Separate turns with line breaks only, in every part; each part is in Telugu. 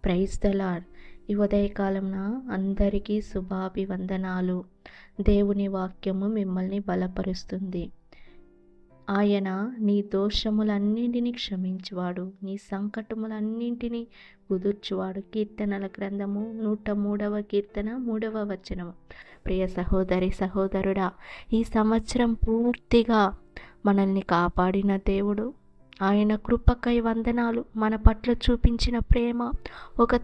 Praise the lord. ఈ ఉదయకాలంన అందరికీ శుభాభివందనాలు. దేవుని వాక్యము మిమ్మల్ని బలపరుస్తుంది. ఆయన నీ దోషములన్నింటినీ క్షమించువాడు, నీ సంకటములన్నింటినీ కుదుర్చువాడు. కీర్తనల గ్రంథము 103వ కీర్తన 3వ వచనము. ప్రియ సహోదరి సహోదరుడా, ఈ సంవత్సరం పూర్తిగా మనల్ని కాపాడిన దేవుడు, ఆయన కృపకై వందనాలు. మన పట్ల చూపించిన ప్రేమ, ఒక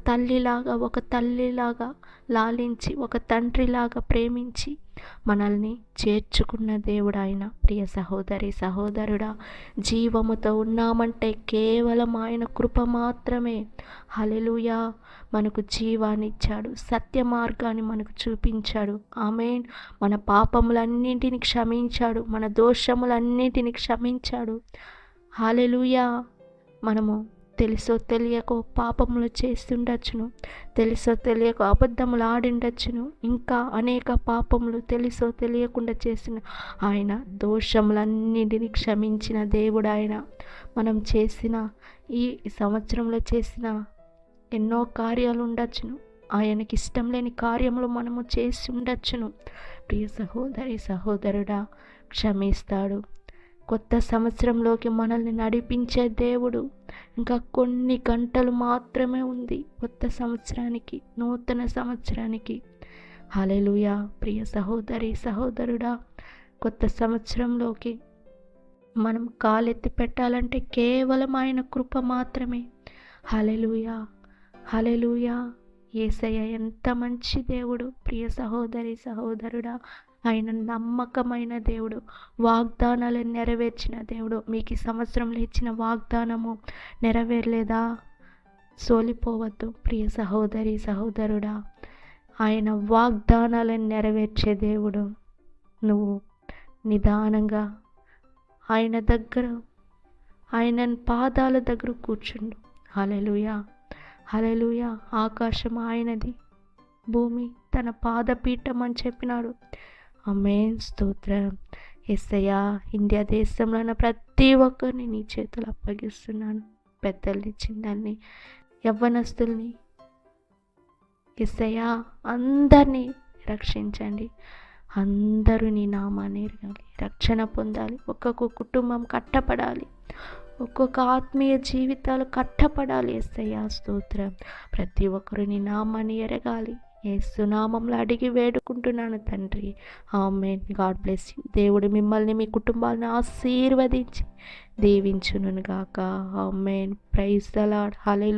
తల్లిలాగా లాలించి, ఒక తండ్రిలాగా ప్రేమించి మనల్ని చేర్చుకున్న దేవుడు ఆయన. ప్రియ సహోదరి సహోదరుడా, జీవముతో ఉన్నామంటే కేవలం ఆయన కృప మాత్రమే. హల్లెలూయా. మనకు జీవాన్ని ఇచ్చాడు, సత్య మార్గాన్ని మనకు చూపించాడు. ఆమేన్. మన పాపములన్నింటినీ క్షమించాడు, మన దోషములన్నింటినీ క్షమించాడు. హల్లెలూయా. మనము తెలుసో తెలియకో పాపములు చేస్తుండొచ్చును, తెలుసో తెలియకో అబద్ధములు ఆడిండొచ్చును, ఇంకా అనేక పాపములు తెలుసో తెలియకుండా చేసిన ఆయన దోషములన్నింటినీ క్షమించిన దేవుడు ఆయన. మనం చేసిన ఈ సంవత్సరంలో చేసిన ఎన్నో కార్యాలు ఉండొచ్చును, ఆయనకి ఇష్టం లేని కార్యములు మనము చేసి ఉండొచ్చును. ప్రియ సహోదరి సహోదరుడా, క్షమిస్తాడు. కొత్త సంవత్సరంలోకి మనల్ని నడిపించే దేవుడు. ఇంకా కొన్ని గంటలు మాత్రమే ఉంది కొత్త సంవత్సరానికి, నూతన సంవత్సరానికి. హల్లెలూయా. ప్రియ సహోదరి సహోదరుడా, కొత్త సంవత్సరంలోకి మనం కాలెత్తి పెట్టాలంటే కేవలం ఆయన కృప మాత్రమే. హల్లెలూయా. హల్లెలూయా. యేసయ్య ఎంత మంచి దేవుడు. ప్రియ సహోదరి సహోదరుడా, ఆయన నమ్మకమైన దేవుడు, వాగ్దానాలను నెరవేర్చిన దేవుడు. మీకు ఈ సంవత్సరంలో ఇచ్చిన వాగ్దానము నెరవేరలేదా? సోలిపోవద్దు ప్రియ సహోదరి సహోదరుడా, ఆయన వాగ్దానాలను నెరవేర్చే దేవుడు. నువ్వు నిదానంగా ఆయన దగ్గర, ఆయన పాదాల దగ్గర కూర్చుండు. హల్లెలూయా. హల్లెలూయా. ఆకాశం ఆయనది, భూమి తన పాదపీఠం అని చెప్పినాడు. ఆమేన్. స్తోత్రం. యేసయ్యా, ఇండియా దేశంలో ఉన్న ప్రతి ఒక్కరిని నీ చేతులు అప్పగిస్తున్నాను. పెద్దల్ని, చిన్నల్ని, యవ్వనస్తుల్ని. యేసయ్యా, అందరినీ రక్షించండి. అందరూ నీ నామాన్ని ఎరగాలి, రక్షణ పొందాలి. ఒక్కొక్క కుటుంబం కట్టపడాలి, ఒక్కొక్క ఆత్మీయ జీవితాలు కట్టపడాలి. యేసయ్యా, స్తోత్రం. ప్రతి ఒక్కరు నీ నామాన్ని ఎరగాలి. యేసు నామంలో అడిగి వేడుకుంటున్నాను తండ్రి. ఆమేన్. God bless you. దేవుడు మిమ్మల్ని, మీ కుటుంబాలను ఆశీర్వదించి దీవించును గాక. Amen. Praise the Lord. Hallelujah.